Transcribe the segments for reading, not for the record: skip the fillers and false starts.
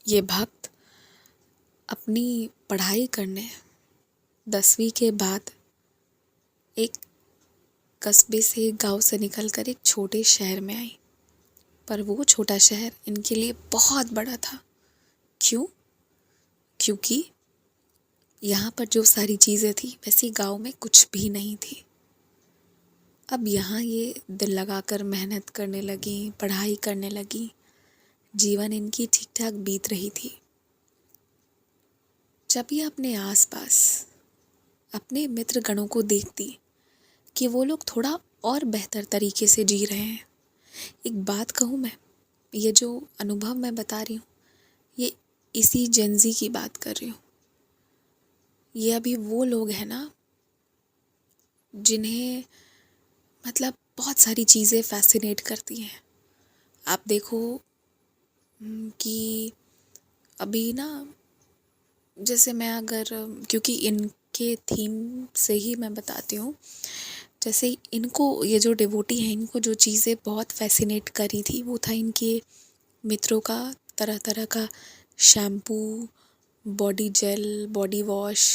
ये भक्त अपनी पढ़ाई करने 10वीं के बाद एक कस्बे से, एक गांव से निकलकर एक छोटे शहर में आई। पर वो छोटा शहर इनके लिए बहुत बड़ा था। क्यों? क्योंकि यहाँ पर जो सारी चीज़ें थी वैसी गांव में कुछ भी नहीं थी। अब यहाँ ये दिल लगाकर मेहनत करने लगी, पढ़ाई करने लगी। जीवन इनकी ठीक ठाक बीत रही थी। जब ये अपने आसपास अपने मित्र गणों को देखती कि वो लोग थोड़ा और बेहतर तरीके से जी रहे हैं। एक बात कहूँ मैं, ये जो अनुभव मैं बता रही हूँ, ये इसी जेंजी की बात कर रही हूँ। ये अभी वो लोग हैं ना जिन्हें मतलब बहुत सारी चीज़ें फैसिनेट करती हैं। आप देखो कि अभी ना, जैसे मैं अगर, क्योंकि इनके थीम से ही मैं बताती हूँ, जैसे इनको ये जो डिवोटी हैं, इनको जो चीज़ें बहुत फैसिनेट करी थी वो था इनके मित्रों का तरह तरह का shampoo, body gel, body wash,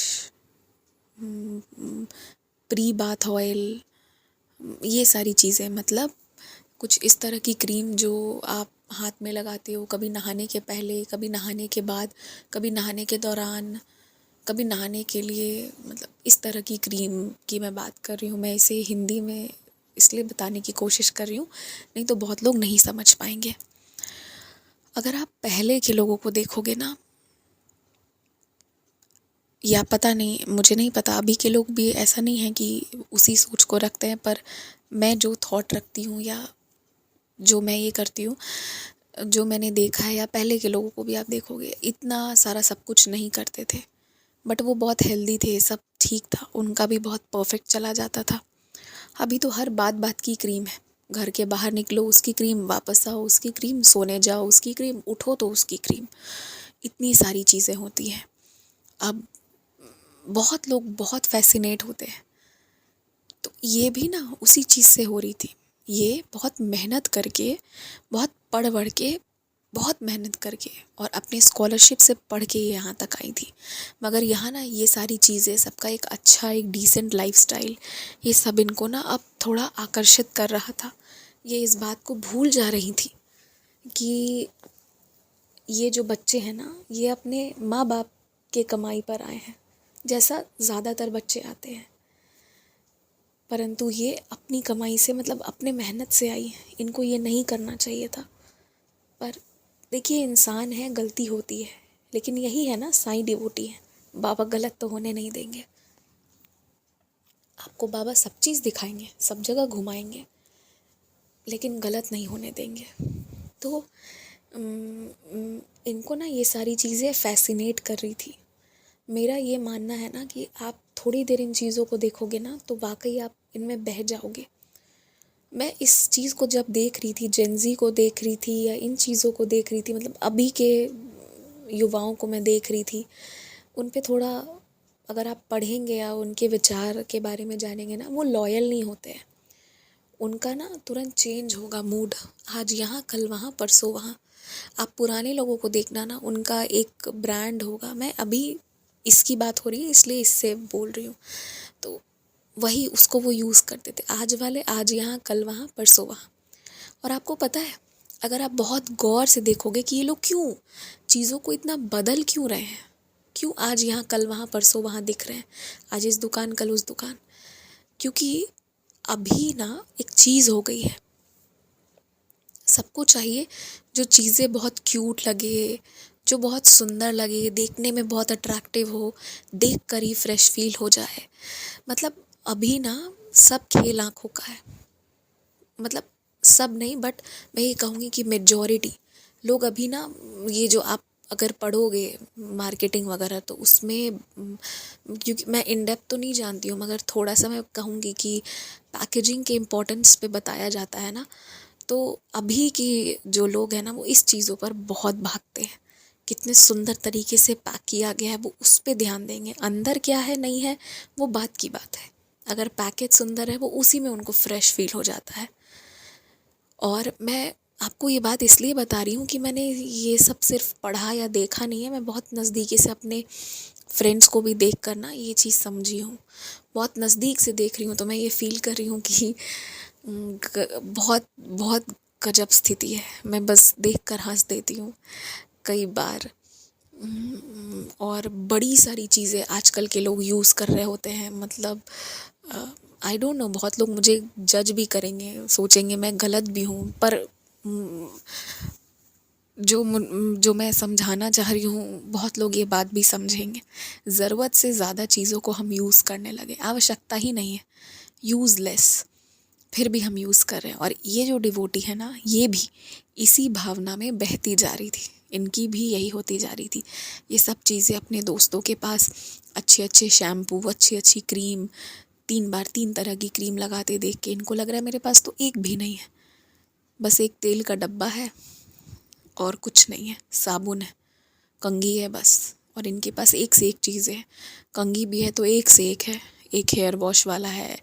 pre bath oil, ये सारी चीज़ें। मतलब कुछ इस तरह की क्रीम जो आप हाथ में लगाते हो, कभी नहाने के पहले, कभी नहाने के बाद, कभी नहाने के दौरान, कभी नहाने के लिए। मतलब इस तरह की क्रीम की मैं बात कर रही हूँ। मैं इसे हिंदी में इसलिए बताने की कोशिश कर रही हूँ, नहीं तो बहुत लोग नहीं समझ पाएंगे। अगर आप पहले के लोगों को देखोगे ना, या पता नहीं, मुझे नहीं पता अभी के लोग भी ऐसा नहीं है कि उसी सोच को रखते हैं, पर मैं जो थॉट रखती हूँ या जो मैं ये करती हूँ, जो मैंने देखा है, या पहले के लोगों को भी आप देखोगे, इतना सारा सब कुछ नहीं करते थे, बट वो बहुत हेल्दी थे, सब ठीक था, उनका भी बहुत परफेक्ट चला जाता था। अभी तो हर बात बात की क्रीम है। घर के बाहर निकलो उसकी क्रीम, वापस आओ उसकी क्रीम, सोने जाओ उसकी क्रीम, उठो तो उसकी क्रीम। इतनी सारी चीज़ें होती हैं। अब बहुत लोग बहुत फैसिनेट होते हैं। तो ये भी ना उसी चीज़ से हो रही थी। ये बहुत मेहनत करके, बहुत पढ़ बढ़ के, बहुत मेहनत करके और अपने स्कॉलरशिप से पढ़ के यहाँ तक आई थी। मगर यहाँ ना ये सारी चीज़ें, सबका एक अच्छा, एक डिसेंट लाइफस्टाइल, ये सब इनको ना अब थोड़ा आकर्षित कर रहा था। ये इस बात को भूल जा रही थी कि ये जो बच्चे हैं ना, ये अपने माँ बाप के कमाई पर आए हैं, जैसा ज़्यादातर बच्चे आते हैं। परंतु ये अपनी कमाई से, मतलब अपने मेहनत से आई हैं। इनको ये नहीं करना चाहिए था। पर देखिए, इंसान है, गलती होती है, लेकिन यही है ना, साईं डिवोटी है, बाबा गलत तो होने नहीं देंगे। आपको बाबा सब चीज़ दिखाएंगे, सब जगह घुमाएंगे, लेकिन गलत नहीं होने देंगे। तो इनको ना ये सारी चीज़ें फैसिनेट कर रही थी। मेरा ये मानना है ना कि आप थोड़ी देर इन चीज़ों को देखोगे ना, तो वाकई आप इनमें बह जाओगे। मैं इस चीज़ को जब देख रही थी, जेंजी को देख रही थी, या इन चीज़ों को देख रही थी, मतलब अभी के युवाओं को मैं देख रही थी, उन पे थोड़ा अगर आप पढ़ेंगे या उनके विचार के बारे में जानेंगे ना, वो लॉयल नहीं होते हैं। उनका ना तुरंत चेंज होगा मूड, आज यहाँ कल वहाँ परसों वहाँ। आप पुराने लोगों को देखना ना, उनका एक ब्रांड होगा। मैं अभी इसकी बात हो रही है इसलिए इससे बोल रही हूँ। तो वही उसको वो यूज़ करते थे, आज वाले, आज यहाँ कल वहाँ परसों वहाँ। और आपको पता है, अगर आप बहुत गौर से देखोगे कि ये लोग क्यों चीज़ों को इतना बदल क्यों रहे हैं, क्यों आज यहाँ कल वहाँ परसों वहाँ दिख रहे हैं, आज इस दुकान कल उस दुकान, क्योंकि अभी ना एक चीज़ हो गई है। सबको चाहिए जो चीज़ें बहुत क्यूट लगे, जो बहुत सुंदर लगे, देखने में बहुत अट्रैक्टिव हो, देख कर ही फ्रेश फील हो जाए। मतलब अभी ना सब खेल आँखों का है। मतलब सब नहीं, बट मैं ये कहूँगी कि मेजॉरिटी लोग अभी ना, ये जो आप अगर पढ़ोगे मार्केटिंग वगैरह, तो उसमें क्योंकि मैं इन डेप्थ तो नहीं जानती हूँ, मगर थोड़ा सा मैं कहूँगी कि पैकेजिंग के इम्पोर्टेंस पे बताया जाता है ना, तो अभी की जो लोग हैं ना, वो इस चीज़ों पर बहुत भागते हैं। कितने सुंदर तरीके से पैक किया गया है, वो उस पर ध्यान देंगे। अंदर क्या है नहीं है वो बात की बात है, अगर पैकेज सुंदर है वो उसी में उनको फ्रेश फील हो जाता है। और मैं आपको ये बात इसलिए बता रही हूँ कि मैंने ये सब सिर्फ पढ़ा या देखा नहीं है, मैं बहुत नज़दीकी से अपने फ्रेंड्स को भी देख कर ना ये चीज़ समझी हूँ, बहुत नज़दीक से देख रही हूँ, तो मैं ये फील कर रही हूँ कि बहुत बहुत गजब स्थिति है। मैं बस देख कर हंस देती हूँ कई बार। और बड़ी सारी चीज़ें आजकल के लोग यूज़ कर रहे होते हैं, मतलब आई डोंट नो, बहुत लोग मुझे जज भी करेंगे, सोचेंगे मैं गलत भी हूँ, पर जो मैं समझाना चाह रही हूँ बहुत लोग ये बात भी समझेंगे। ज़रूरत से ज़्यादा चीज़ों को हम यूज़ करने लगे, आवश्यकता ही नहीं है, यूज़लेस, फिर भी हम यूज़ कर रहे हैं। और ये जो डिवोटी है ना, ये भी इसी भावना में बहती जा रही थी, इनकी भी यही होती जा रही थी। ये सब चीज़ें अपने दोस्तों के पास अच्छे अच्छे शैम्पू, अच्छी अच्छी क्रीम, 3 बार 3 तरह की क्रीम लगाते देख के इनको लग रहा है मेरे पास तो एक भी नहीं है, बस एक तेल का डब्बा है और कुछ नहीं है, साबुन है, कंघी है बस। और इनके पास एक से एक चीज़ है, कंघी भी है तो एक से एक है, एक हेयर वॉश वाला है,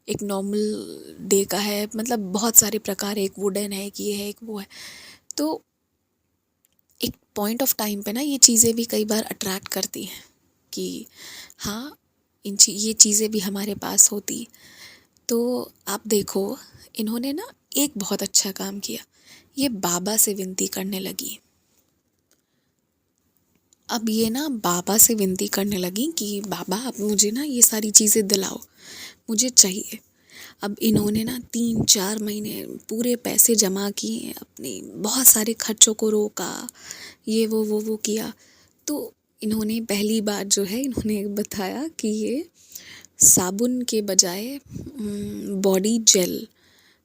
एक नॉर्मल डे का है, मतलब बहुत सारे प्रकार है, एक वुडन है, एक ये है, एक वो है। तो एक पॉइंट ऑफ टाइम पे ना ये चीज़ें भी कई बार अट्रैक्ट करती हैं कि हाँ, ये चीज़ें भी हमारे पास होती। तो आप देखो, इन्होंने ना एक बहुत अच्छा काम किया, ये बाबा से विनती करने लगी। अब ये ना बाबा से विनती करने लगी कि बाबा अब मुझे ना ये सारी चीज़ें दिलाओ, मुझे चाहिए। अब इन्होंने ना 3-4 महीने पूरे पैसे जमा किए, अपने बहुत सारे खर्चों को रोका, ये वो किया। तो इन्होंने पहली बार जो है इन्होंने बताया कि ये साबुन के बजाय बॉडी जेल,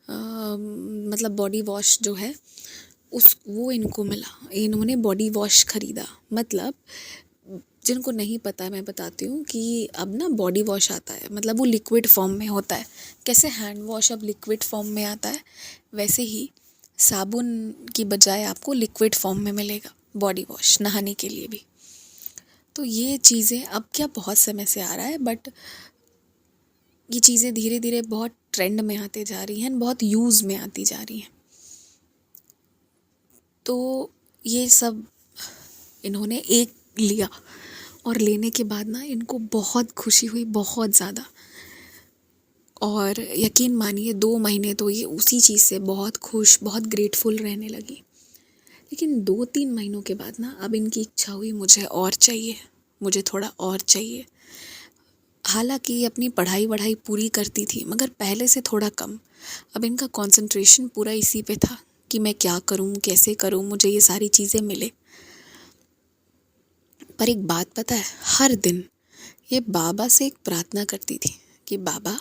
मतलब बॉडी वॉश जो है वो इनको मिला, इन्होंने बॉडी वॉश ख़रीदा। मतलब जिनको नहीं पता है मैं बताती हूँ कि अब ना बॉडी वॉश आता है, मतलब वो लिक्विड फॉर्म में होता है। कैसे हैंड वॉश अब लिक्विड फॉर्म में आता है, वैसे ही साबुन की बजाय आपको लिक्विड फॉर्म में मिलेगा बॉडी वॉश, नहाने के लिए भी। तो ये चीज़ें अब क्या बहुत समय से आ रहा है, बट ये चीज़ें धीरे धीरे बहुत ट्रेंड में आते जा रही हैं, बहुत यूज़ में आती जा रही हैं। तो ये सब इन्होंने एक लिया, और लेने के बाद ना इनको बहुत खुशी हुई, बहुत ज़्यादा। और यकीन मानिए 2 महीने तो ये उसी चीज़ से बहुत खुश, बहुत ग्रेटफुल रहने लगी। लेकिन 2-3 महीनों के बाद ना अब इनकी इच्छा हुई मुझे और चाहिए, मुझे थोड़ा और चाहिए। हालांकि ये अपनी पढ़ाई वढ़ाई पूरी करती थी, मगर पहले से थोड़ा कम। अब इनका कंसंट्रेशन पूरा इसी पे था कि मैं क्या करूं, कैसे करूं, मुझे ये सारी चीज़ें मिले। पर एक बात पता है, हर दिन ये बाबा से एक प्रार्थना करती थी कि बाबा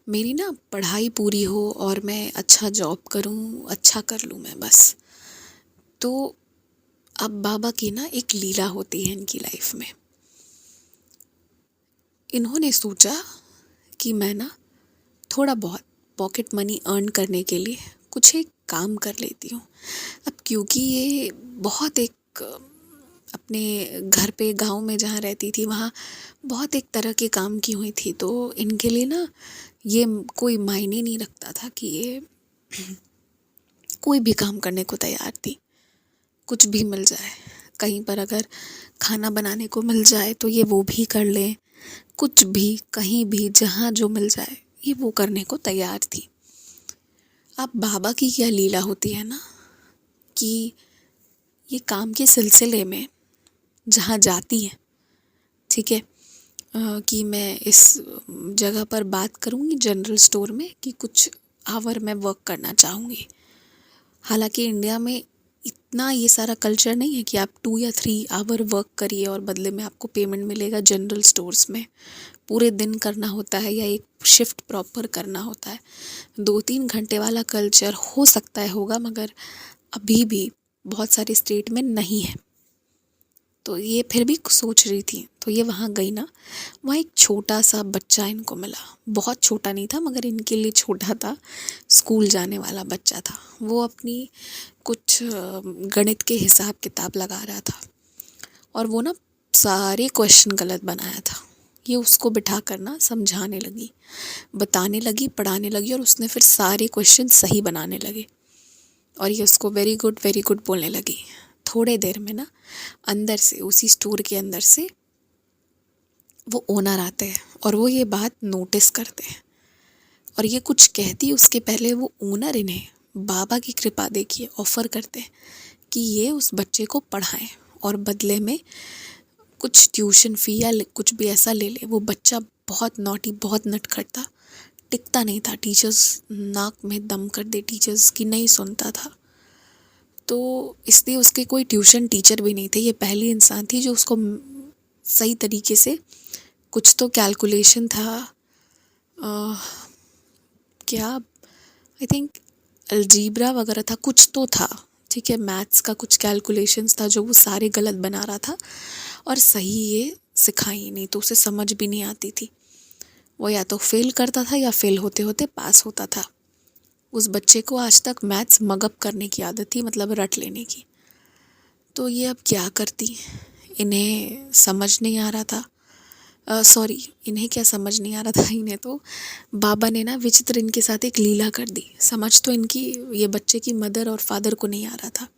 मेरी ना पढ़ाई पूरी हो और मैं अच्छा जॉब करूं, अच्छा कर लूं मैं बस। तो अब बाबा की ना एक लीला होती है इनकी लाइफ में। इन्होंने सोचा कि मैं ना थोड़ा बहुत पॉकेट मनी अर्न करने के लिए कुछ एक काम कर लेती हूँ। अब क्योंकि ये बहुत एक अपने घर पे गांव में जहाँ रहती थी वहाँ बहुत एक तरह के काम की हुई थी, तो इनके लिए ना ये कोई मायने नहीं रखता था कि ये कोई भी काम करने को तैयार थी, कुछ भी मिल जाए। कहीं पर अगर खाना बनाने को मिल जाए तो ये वो भी कर लें, कुछ भी कहीं भी जहाँ जो मिल जाए ये वो करने को तैयार थी। अब बाबा की क्या लीला होती है ना कि ये काम के सिलसिले में जहाँ जाती है, ठीक है, कि मैं इस जगह पर बात करूँगी जनरल स्टोर में कि कुछ आवर मैं वर्क करना चाहूँगी। हालांकि इंडिया में इतना ये सारा कल्चर नहीं है कि आप 2 या 3 आवर वर्क करिए और बदले में आपको पेमेंट मिलेगा। जनरल स्टोर्स में पूरे दिन करना होता है या एक शिफ्ट प्रॉपर करना होता है। 2-3 घंटे वाला कल्चर हो सकता है होगा, मगर अभी भी बहुत सारे स्टेट में नहीं है। तो ये फिर भी सोच रही थी, तो ये वहाँ गई ना, वहाँ एक छोटा सा बच्चा इनको मिला। बहुत छोटा नहीं था मगर इनके लिए छोटा था, स्कूल जाने वाला बच्चा था। वो अपनी कुछ गणित के हिसाब किताब लगा रहा था और वो ना सारे क्वेश्चन गलत बनाया था। ये उसको बिठा कर ना समझाने लगी, बताने लगी, पढ़ाने लगी और उसने फिर सारे क्वेश्चन सही बनाने लगे। और ये उसको वेरी गुड बोलने लगी। थोड़े देर में ना अंदर से, उसी स्टोर के अंदर से वो ओनर आते हैं और वो ये बात नोटिस करते हैं और ये कुछ कहती उसके पहले वो ओनर इन्हें बाबा की कृपा देखिए ऑफ़र करते हैं कि ये उस बच्चे को पढ़ाएं और बदले में कुछ ट्यूशन फ़ी या कुछ भी ऐसा ले ले। वो बच्चा बहुत नॉटी, बहुत नटखट था, टिकता नहीं था, टीचर्स नाक में दम कर दे टीचर्स की, नहीं सुनता था। तो इसलिए उसके कोई ट्यूशन टीचर भी नहीं थे। ये पहली इंसान थी जो उसको सही तरीके से, कुछ तो कैलकुलेशन था, क्या आई थिंक अलजीब्रा वगैरह था, कुछ तो था, ठीक है, मैथ्स का कुछ कैलकुलेशंस था जो वो सारे गलत बना रहा था और सही ये सिखाई नहीं, तो उसे समझ भी नहीं आती थी। वो या तो फेल करता था या फेल होते होते पास होता था। उस बच्चे को आज तक मैथ्स मगअप करने की आदत थी, मतलब रट लेने की। तो ये अब क्या करती, इन्हें समझ नहीं आ रहा था। सॉरी, इन्हें क्या समझ नहीं आ रहा था, इन्हें तो बाबा ने ना विचित्र इनके साथ एक लीला कर दी। समझ तो इनकी, ये बच्चे की मदर और फादर को नहीं आ रहा था।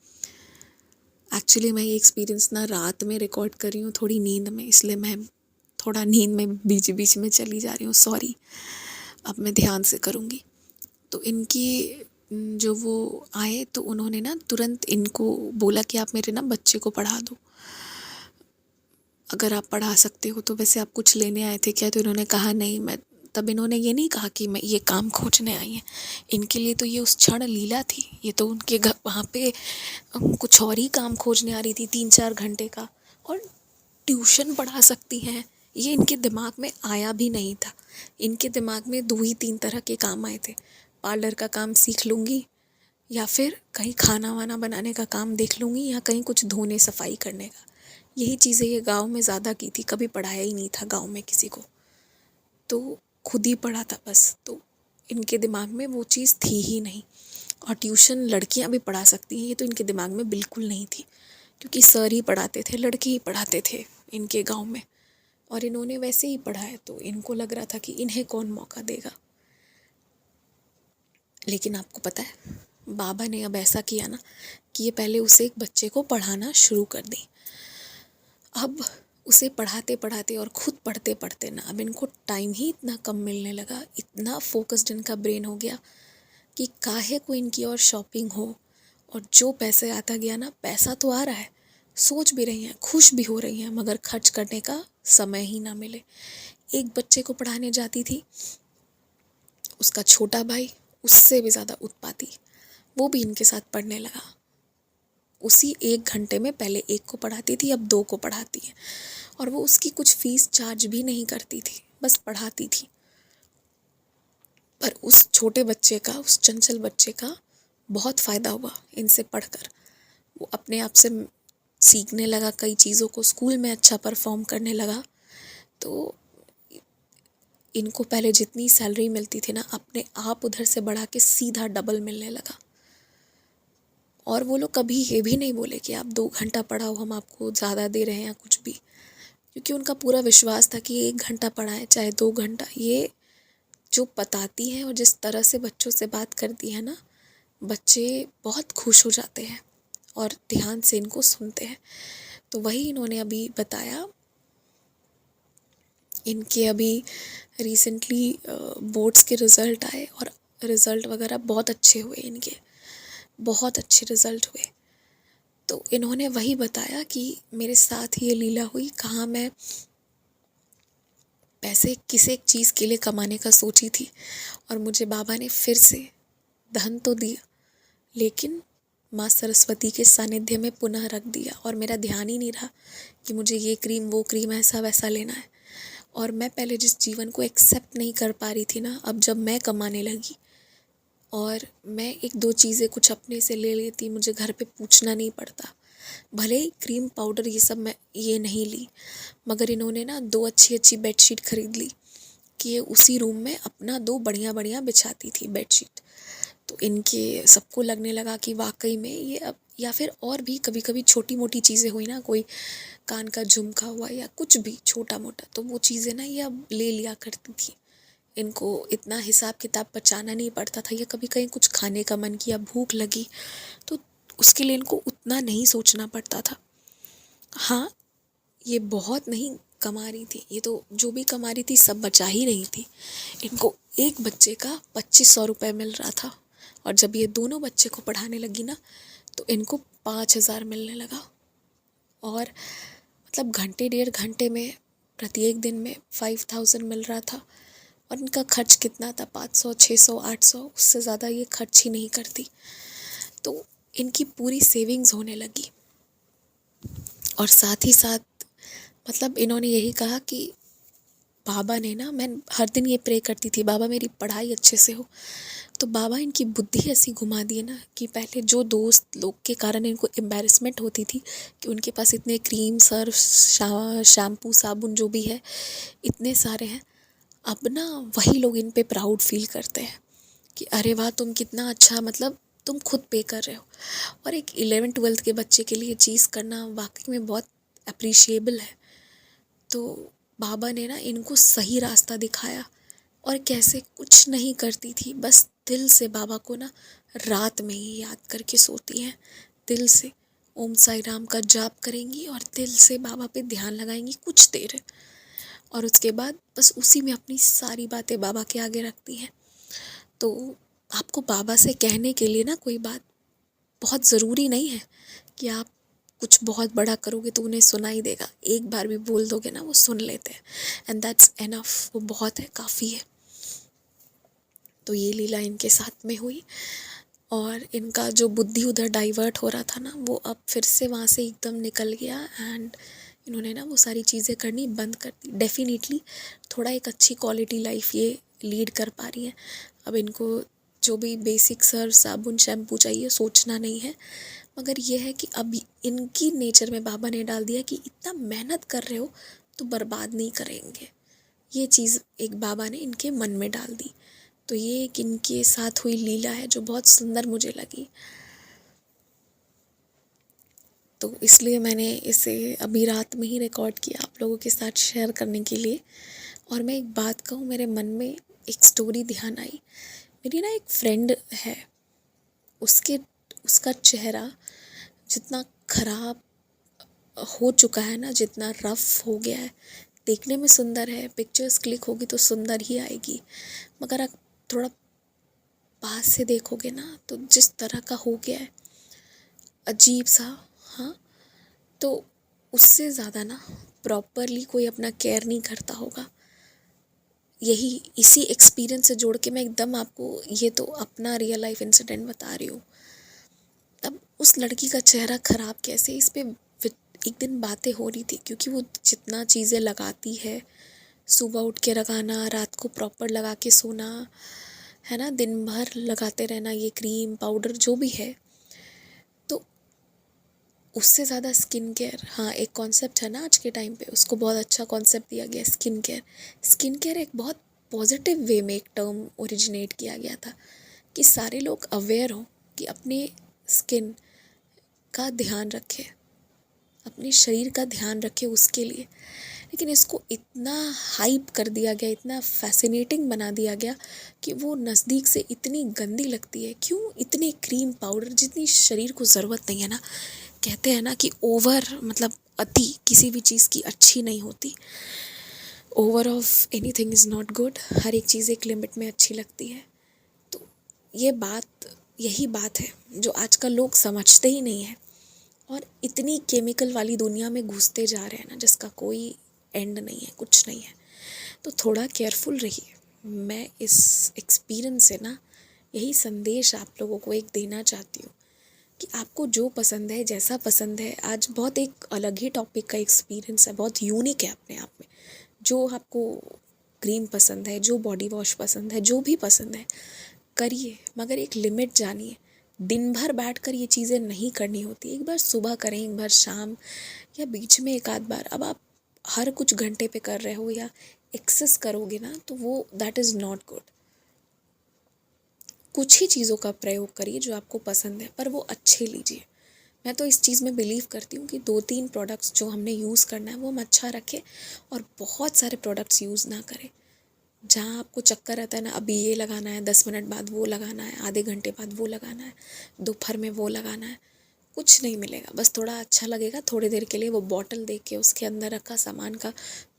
एक्चुअली मैं ये एक्सपीरियंस ना रात में रिकॉर्ड कर रही हूँ, थोड़ी नींद में, इसलिए मैं थोड़ा नींद में बीच बीच में चली जा रही हूँ, सॉरी। अब मैं ध्यान से करूँगी। तो इनकी जो वो आए तो उन्होंने ना तुरंत इनको बोला कि आप मेरे ना बच्चे को पढ़ा दो, अगर आप पढ़ा सकते हो तो। वैसे आप कुछ लेने आए थे क्या? तो इन्होंने कहा नहीं। मैं तब इन्होंने ये नहीं कहा कि मैं ये काम खोजने आई हैं। इनके लिए तो ये उस क्षण लीला थी। ये तो उनके घर वहाँ पे कुछ और ही काम खोजने आ रही थी 3-4 घंटे का, और ट्यूशन पढ़ा सकती हैं, ये इनके दिमाग में आया भी नहीं था। इनके दिमाग में 2 ही 3 तरह के काम आए थे, पार्लर का काम सीख लूँगी, या फिर कहीं खाना वाना बनाने का काम देख लूँगी, या कहीं कुछ धोने सफाई करने का। यही चीज़ें ये गांव में ज़्यादा की थी, कभी पढ़ाया ही नहीं था गांव में किसी को, तो खुद ही पढ़ा था बस। तो इनके दिमाग में वो चीज़ थी ही नहीं। और ट्यूशन लड़कियां भी पढ़ा सकती हैं, ये तो इनके दिमाग में बिल्कुल नहीं थी, क्योंकि सर ही पढ़ाते थे, लड़के ही पढ़ाते थे इनके गांव में, और इन्होंने वैसे ही पढ़ा है, तो इनको लग रहा था कि इन्हें कौन मौका देगा। लेकिन आपको पता है बाबा ने अब ऐसा किया ना कि ये पहले उसे एक बच्चे को पढ़ाना शुरू कर दी। अब उसे पढ़ाते पढ़ाते और खुद पढ़ते पढ़ते ना अब इनको टाइम ही इतना कम मिलने लगा, इतना फोकस्ड इनका ब्रेन हो गया कि काहे को इनकी और शॉपिंग हो, और जो पैसे आता गया ना, पैसा तो आ रहा है, सोच भी रही हैं, खुश भी हो रही हैं, मगर खर्च करने का समय ही ना मिले। एक बच्चे को पढ़ाने जाती थी, उसका छोटा भाई उससे भी ज़्यादा उत्पाती, वो भी इनके साथ पढ़ने लगा। उसी 1 घंटे में पहले एक को पढ़ाती थी, अब 2 को पढ़ाती है, और वो उसकी कुछ फीस चार्ज भी नहीं करती थी, बस पढ़ाती थी। पर उस छोटे बच्चे का, उस चंचल बच्चे का बहुत फ़ायदा हुआ इनसे पढ़कर। वो अपने आप से सीखने लगा कई चीज़ों को, स्कूल में अच्छा परफॉर्म करने लगा। तो इनको पहले जितनी सैलरी मिलती थी ना, अपने आप उधर से बढ़ा के सीधा डबल मिलने लगा। और वो लोग कभी ये भी नहीं बोले कि आप 2 घंटा पढ़ाओ, हम आपको ज़्यादा दे रहे हैं या कुछ भी, क्योंकि उनका पूरा विश्वास था कि 1 घंटा पढ़ाएं चाहे 2 घंटा, ये जो बताती हैं और जिस तरह से बच्चों से बात करती है ना, बच्चे बहुत खुश हो जाते हैं और ध्यान से इनको सुनते हैं। तो वही इन्होंने अभी बताया। इनके अभी रिसेंटली बोर्ड्स के रिज़ल्ट आए और रिज़ल्ट वगैरह बहुत अच्छे हुए, इनके बहुत अच्छे रिज़ल्ट हुए। तो इन्होंने वही बताया कि मेरे साथ ये लीला हुई, कहाँ मैं पैसे किसी एक चीज़ के लिए कमाने का सोची थी, और मुझे बाबा ने फिर से धन तो दिया, लेकिन माँ सरस्वती के सानिध्य में पुनः रख दिया, और मेरा ध्यान ही नहीं रहा कि मुझे ये क्रीम वो क्रीम ऐसा वैसा लेना है। और मैं पहले जिस जीवन को एक्सेप्ट नहीं कर पा रही थी ना, अब जब मैं कमाने लगी और मैं 1-2 चीज़ें कुछ अपने से ले लेती, मुझे घर पे पूछना नहीं पड़ता। भले ही क्रीम पाउडर ये सब मैं ये नहीं ली, मगर इन्होंने ना 2 अच्छी बेडशीट खरीद ली कि ये उसी रूम में अपना 2 बढ़िया बिछाती थी बेडशीट। तो इनके सबको लगने लगा कि वाकई में ये अब, या फिर और भी कभी कभी छोटी मोटी चीज़ें हुई ना, कोई कान का झुमका हुआ या कुछ भी छोटा मोटा, तो वो चीज़ें ना ये अब ले लिया करती थी। इनको इतना हिसाब किताब बचाना नहीं पड़ता था, या कभी कहीं कुछ खाने का मन किया, भूख लगी, तो उसके लिए इनको उतना नहीं सोचना पड़ता था। हाँ, ये बहुत नहीं कमा रही थी, ये तो जो भी कमा रही थी सब बचा ही रही थी। इनको एक बच्चे का 2500 रुपये मिल रहा था, और जब ये दोनों बच्चे को पढ़ाने लगी ना तो इनको 5000 मिलने लगा। और मतलब घंटे 1.5 घंटे में, प्रत्येक दिन में 5000 मिल रहा था। और इनका खर्च कितना था, 500, 600, 800, उससे ज़्यादा ये खर्च ही नहीं करती। तो इनकी पूरी सेविंग्स होने लगी। और साथ ही साथ मतलब इन्होंने यही कहा कि बाबा ने ना, मैं हर दिन ये प्रे करती थी बाबा मेरी पढ़ाई अच्छे से हो। तो बाबा इनकी बुद्धि ऐसी घुमा दी है ना कि पहले जो दोस्त लोग के कारण इनको एम्बैरेसमेंट होती थी कि उनके पास इतने क्रीम, सर्फ, शैम्पू, साबुन जो भी है इतने सारे हैं, अब ना वही लोग इन पे प्राउड फील करते हैं कि अरे वाह तुम कितना अच्छा, मतलब तुम खुद पे कर रहे हो। और एक 11th-12th के बच्चे के लिए चीज़ करना वाकई में बहुत अप्रिशिएबल है। तो बाबा ने ना इनको सही रास्ता दिखाया। और कैसे, कुछ नहीं करती थी, बस दिल से बाबा को ना रात में ही याद करके सोती हैं। दिल से ओम साई राम का जाप करेंगी और दिल से बाबा पे ध्यान लगाएंगी कुछ देर, और उसके बाद बस उसी में अपनी सारी बातें बाबा के आगे रखती हैं। तो आपको बाबा से कहने के लिए ना कोई बात बहुत ज़रूरी नहीं है कि आप कुछ बहुत बड़ा करोगे तो उन्हें सुनाई देगा। एक बार भी बोल दोगे ना वो सुन लेते हैं, एंड दैट्स एनफ, वो बहुत है, काफ़ी है। तो ये लीला इनके साथ में हुई, और इनका जो बुद्धि उधर डाइवर्ट हो रहा था ना वो अब फिर से वहाँ से एकदम निकल गया, एंड इन्होंने ना वो सारी चीज़ें करनी बंद कर दी। डेफिनेटली थोड़ा एक अच्छी क्वालिटी लाइफ ये लीड कर पा रही हैं। अब इनको जो भी बेसिक सर्फ, साबुन, शैम्पू चाहिए सोचना नहीं है। मगर ये है कि अब इनकी नेचर में बाबा ने डाल दिया कि इतना मेहनत कर रहे हो तो बर्बाद नहीं करेंगे। ये चीज़ एक बाबा ने इनके मन में डाल दी। तो ये एक इनके साथ हुई लीला है जो बहुत सुंदर मुझे लगी। तो इसलिए मैंने इसे अभी रात में ही रिकॉर्ड किया आप लोगों के साथ शेयर करने के लिए। और मैं एक बात कहूँ, मेरे मन में एक स्टोरी ध्यान आई। मेरी ना एक फ्रेंड है, उसके उसका चेहरा जितना ख़राब हो चुका है ना, जितना रफ़ हो गया है, देखने में सुंदर है, पिक्चर्स क्लिक होगी तो सुंदर ही आएगी, मगर आप थोड़ा पास से देखोगे ना तो जिस तरह का हो गया है, अजीब सा। हाँ, तो उससे ज़्यादा ना प्रॉपरली कोई अपना केयर नहीं करता होगा। यही इसी एक्सपीरियंस से जोड़ के मैं एकदम आपको ये तो अपना रियल लाइफ इंसिडेंट बता रही हूँ। अब उस लड़की का चेहरा ख़राब कैसे, इस पे एक दिन बातें हो रही थी, क्योंकि वो जितना चीज़ें लगाती है, सुबह उठ के लगाना, रात को प्रॉपर लगा के सोना, है ना, दिन भर लगाते रहना ये क्रीम पाउडर जो भी है, तो उससे ज़्यादा स्किन केयर। हाँ, एक कॉन्सेप्ट है ना आज के टाइम पे, उसको बहुत अच्छा कॉन्सेप्ट दिया गया, स्किन केयर। स्किन केयर एक बहुत पॉजिटिव वे में एक टर्म ओरिजिनेट किया गया था कि सारे लोग अवेयर हों कि अपने स्किन का ध्यान रखें, अपने शरीर का ध्यान रखें उसके लिए। लेकिन इसको इतना हाइप कर दिया गया, इतना फैसिनेटिंग बना दिया गया कि वो नज़दीक से इतनी गंदी लगती है। क्यों इतने क्रीम पाउडर, जितनी शरीर को ज़रूरत नहीं है ना। कहते हैं ना कि ओवर, मतलब अति किसी भी चीज़ की अच्छी नहीं होती। Over of anything is not good. हर एक चीज़ एक लिमिट में अच्छी लगती है। तो ये बात, यही बात है जो आजकल लोग समझते ही नहीं है, और इतनी केमिकल वाली दुनिया में घुसते जा रहे हैं ना जिसका कोई एंड नहीं है, कुछ नहीं है। तो थोड़ा केयरफुल रहिए। मैं इस एक्सपीरियंस से ना यही संदेश आप लोगों को एक देना चाहती हूँ कि आपको जो पसंद है, जैसा पसंद है, आज बहुत एक अलग ही टॉपिक का एक्सपीरियंस है, बहुत यूनिक है अपने आप में। जो आपको क्रीम पसंद है, जो बॉडी वॉश पसंद है, जो भी पसंद है करिए, मगर एक लिमिट जानिए। दिन भर बैठकर ये चीज़ें नहीं करनी होती। एक बार सुबह करें, एक बार शाम, या बीच में एक आध बार। अब आप हर कुछ घंटे पे कर रहे हो या एक्सेस करोगे ना तो वो दैट इज़ नॉट गुड। कुछ ही चीज़ों का प्रयोग करिए जो आपको पसंद है, पर वो अच्छे लीजिए। मैं तो इस चीज़ में बिलीव करती हूँ कि 2-3 प्रोडक्ट्स जो हमने यूज़ करना है वो हम अच्छा रखें, और बहुत सारे प्रोडक्ट्स यूज़ ना करें। जहाँ आपको चक्कर रहता है ना, अभी ये लगाना है, 10 मिनट बाद वो लगाना है, आधे घंटे बाद वो लगाना है, दोपहर में वो लगाना है, कुछ नहीं मिलेगा। बस थोड़ा अच्छा लगेगा थोड़ी देर के लिए, वो बॉटल देख के, उसके अंदर रखा सामान का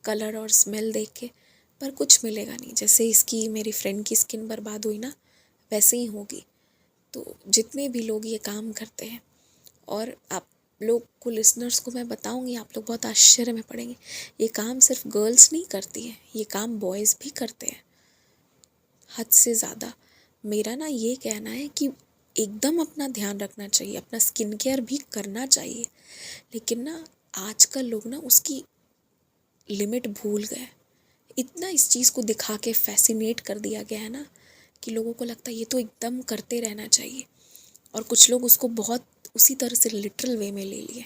कलर और स्मेल देख के, पर कुछ मिलेगा नहीं। जैसे इसकी मेरी फ्रेंड की स्किन बर्बाद हुई ना, वैसे ही होगी। तो जितने भी लोग ये काम करते हैं, और आप लोग को, लिसनर्स को मैं बताऊंगी, आप लोग बहुत आश्चर्य में पड़ेंगे, ये काम सिर्फ गर्ल्स नहीं करती हैं, ये काम बॉयज़ भी करते हैं, हद से ज़्यादा। मेरा ना ये कहना है कि एकदम अपना ध्यान रखना चाहिए, अपना स्किन केयर भी करना चाहिए, लेकिन ना आजकल लोग ना उसकी लिमिट भूल गए। इतना इस चीज़ को दिखा के फैसिनेट कर दिया गया है ना, कि लोगों को लगता है ये तो एकदम करते रहना चाहिए, और कुछ लोग उसको बहुत उसी तरह से लिटरल वे में ले लिए।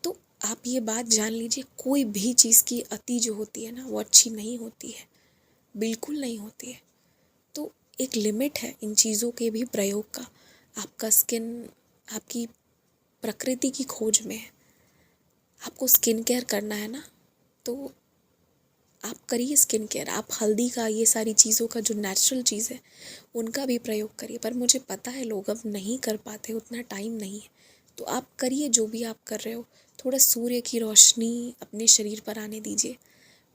तो आप ये बात जान लीजिए, कोई भी चीज़ की अति जो होती है ना, वो अच्छी नहीं होती है, बिल्कुल नहीं होती है। तो एक लिमिट है इन चीज़ों के भी प्रयोग का। आपका स्किन आपकी प्रकृति की खोज में है, आपको स्किन केयर करना है ना, तो आप करिए स्किन केयर। आप हल्दी का, ये सारी चीज़ों का जो नेचुरल चीज़ है, उनका भी प्रयोग करिए। पर मुझे पता है लोग अब नहीं कर पाते, उतना टाइम नहीं है, तो आप करिए जो भी आप कर रहे हो। थोड़ा सूर्य की रोशनी अपने शरीर पर आने दीजिए,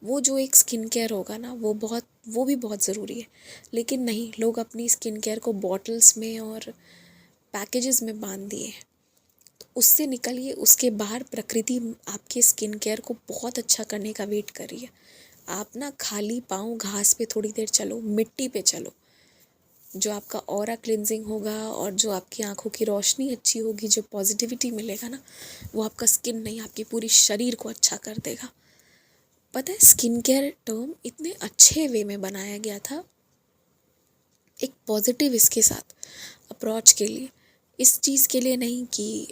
वो जो एक स्किन केयर होगा ना, वो भी बहुत ज़रूरी है। लेकिन नहीं, लोग अपनी स्किन केयर को बॉटल्स में और पैकेजेस में बांध दिए हैं। तो उससे निकलिए, उसके बाहर प्रकृति आपके स्किन केयर को बहुत अच्छा करने का वेट कर रही है। आप ना खाली पाँव घास पे थोड़ी देर चलो, मिट्टी पे चलो, जो आपका ऑरा क्लिनजिंग होगा और जो आपकी आंखों की रोशनी अच्छी होगी, जो पॉजिटिविटी मिलेगा ना, वो आपका स्किन नहीं, आपकी पूरी शरीर को अच्छा कर देगा। पता है, स्किन केयर टर्म इतने अच्छे वे में बनाया गया था, एक पॉजिटिव इसके साथ अप्रोच के लिए, इस चीज़ के लिए नहीं कि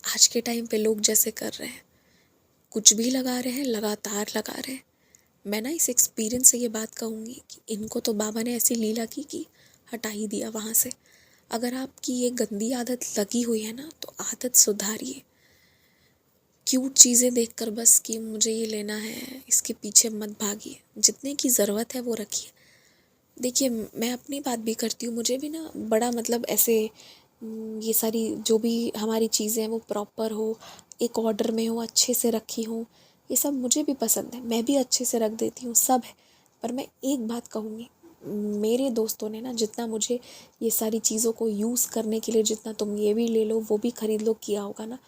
आज के टाइम पे लोग जैसे कर रहे हैं, कुछ भी लगा रहे हैं, लगातार लगा रहे हैं। मैं ना इस एक्सपीरियंस से ये बात कहूँगी कि इनको तो बाबा ने ऐसी लीला की कि हटा ही दिया वहाँ से। अगर आपकी ये गंदी आदत लगी हुई है ना, तो आदत सुधारिए। क्यूट चीज़ें देखकर बस कि मुझे ये लेना है, इसके पीछे मत भागिए। जितने की ज़रूरत है वो रखिए। देखिए, मैं अपनी बात भी करती हूँ, मुझे भी ना बड़ा मतलब ऐसे ये सारी जो भी हमारी चीज़ें हैं वो प्रॉपर हो, एक ऑर्डर में हो, अच्छे से रखी हो, ये सब मुझे भी पसंद है, मैं भी अच्छे से रख देती हूँ, सब है। पर मैं एक बात कहूँगी, मेरे दोस्तों ने ना जितना मुझे ये सारी चीज़ों को यूज़ करने के लिए, जितना तुम ये भी ले लो, वो भी खरीद लो किया होगा ना,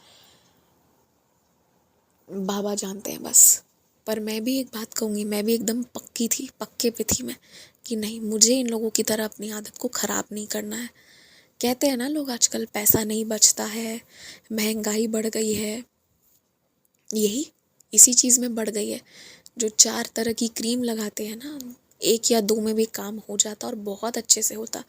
बाबा जानते हैं बस। पर मैं भी एक बात कहूँगी, मैं भी एकदम पक्की थी, पक्के पे थी मैं, कि नहीं, मुझे इन लोगों की तरह अपनी आदत को ख़राब नहीं करना है। कहते हैं ना लोग आजकल पैसा नहीं बचता है, महंगाई बढ़ गई है, यही इसी चीज़ में बढ़ गई है। जो 4 तरह की क्रीम लगाते हैं ना, 1 या 2 में भी काम हो जाता और बहुत अच्छे से होता।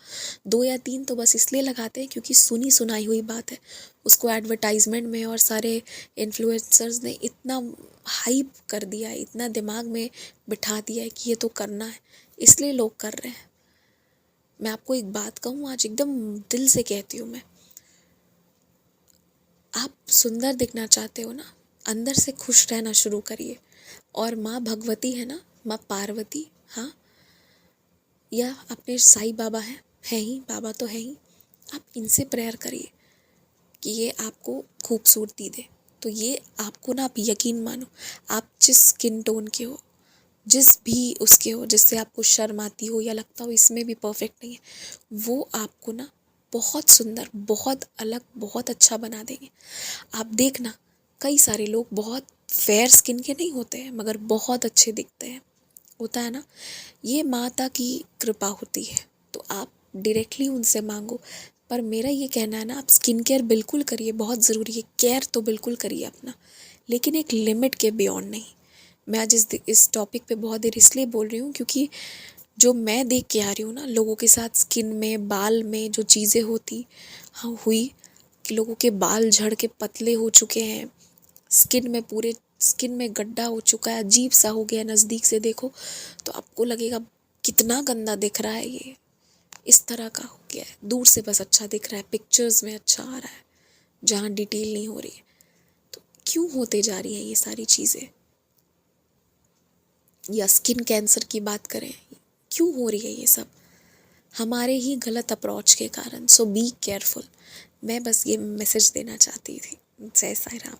2 या 3 तो बस इसलिए लगाते हैं क्योंकि सुनी सुनाई हुई बात है। उसको एडवर्टाइजमेंट में और सारे इन्फ्लुएंसर्स ने इतना हाइप कर दिया है, इतना दिमाग में बिठा दिया है कि ये तो करना है, इसलिए लोग कर रहे हैं। मैं आपको एक बात कहूँ, आज एकदम दिल से कहती हूँ मैं, आप सुंदर दिखना चाहते हो ना, अंदर से खुश रहना शुरू करिए। और माँ भगवती है ना, माँ पार्वती, हाँ, या अपने साईं बाबा है ही, बाबा तो है ही, आप इनसे प्रेयर करिए कि ये आपको खूबसूरती दे। तो ये आपको ना, आप यकीन मानो, आप जिस स्किन टोन के हो, जिस भी उसके हो, जिससे आपको शर्म आती हो या लगता हो इसमें भी परफेक्ट नहीं है, वो आपको ना बहुत सुंदर, बहुत अलग, बहुत अच्छा बना देंगे। आप देखना, कई सारे लोग बहुत फेयर स्किन के नहीं होते हैं, मगर बहुत अच्छे दिखते हैं, होता है ना। ये माता की कृपा होती है, तो आप डायरेक्टली उनसे मांगो। पर मेरा ये कहना है ना, आप स्किन केयर बिल्कुल करिए, बहुत ज़रूरी है, केयर तो बिल्कुल करिए अपना, लेकिन एक लिमिट के बियॉन्ड नहीं। मैं आज इस टॉपिक पे बहुत देर इसलिए बोल रही हूँ क्योंकि जो मैं देख के आ रही हूँ ना, लोगों के साथ स्किन में, बाल में जो चीज़ें होती, हाँ, हुई कि लोगों के बाल झड़ के पतले हो चुके हैं, स्किन में, पूरे स्किन में गड्ढा हो चुका है, अजीब सा हो गया, नज़दीक से देखो तो आपको लगेगा कितना गंदा दिख रहा है, ये इस तरह का हो गया है। दूर से बस अच्छा दिख रहा है, पिक्चर्स में अच्छा आ रहा है, जहाँ डिटेल नहीं हो रही है। तो क्यों होते जा रही है ये सारी चीज़ें? या स्किन कैंसर की बात करें, क्यों हो रही है ये सब? हमारे ही गलत अप्रोच के कारण। सो बी केयरफुल। मैं बस ये मैसेज देना चाहती थी। जय साई राम।